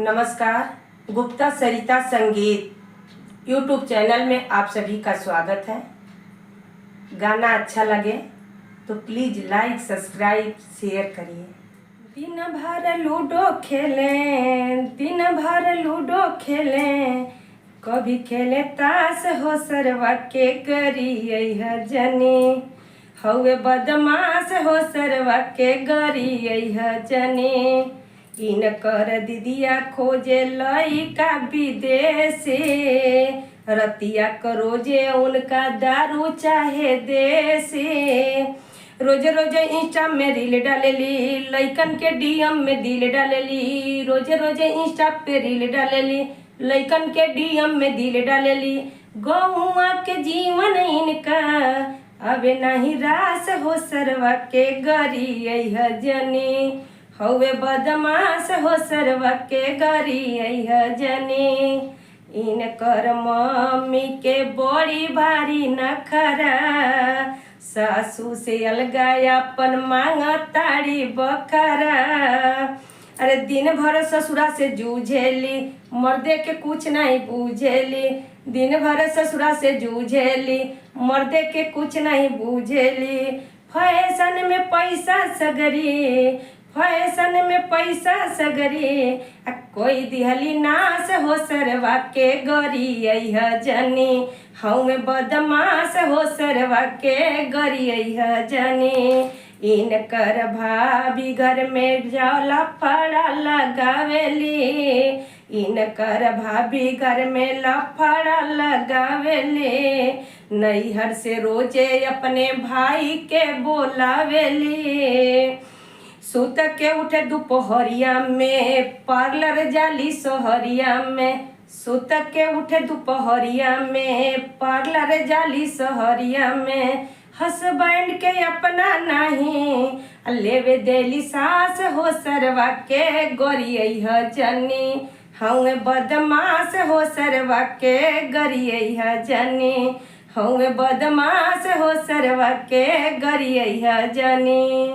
नमस्कार। गुप्ता सरिता संगीत YouTube channel में आप सभी का स्वागत है। गाना अच्छा लगे तो प्लीज़ लाइक सब्सक्राइब शेयर करिए। दिन भर लूडो खेलें कभी खेले ताश हो सरवा के गरी जनी हवे बदमाश हो सरवा के गरी जनी इन कर दीदिया खोजे लइका विदेशी रतिया करोजे उनका दारू चाहे देसी रोज रोज इंस्टा में रील डालेली लइकन के डीएम में दिल डालेली रोज रोज इंस्टा पे रील डालेली लइकन के डीएम में दिल डालेली गौआ के जीवन इनका अबे नहीं रास हो सरवा के गरी जनी हवे बदमाश हो सरवा के गरी जनी इन कर मम्मी के बड़ी भारी नखरा सासू से अलगा अपन मांग ताड़ी बखरा। अरे दिन भर ससुरा से जूझेली मर्दे के कुछ नहीं बूझेली दिन भर ससुरा से जूझेली मर्दे के कुछ नहीं बूझेली फैशन में पैसा सगरी कोई दिहली नाश हो सरवा के गरी जनी हमें बदमाश हो सरवा के गरी जनी इन कर भाभी घर में जाला फड़ा लगावेली इन कर भाभी घर में लफड़ा लगावेली नैहर से रोजे अपने भाई के बोलावेली सुत के उठे दोपहरिया में पार्लर जाली सोहरिया में सुत के उठे दोपहरिया में पार्लर जाली सोहरिया में हसबैंड के अपना नहीं लेवे देली सास हो सरवा के गोरी जनी हमें बदमाश हो सरवा के गरी जनी हमें बदमाश हो सरवा के गरी जनी।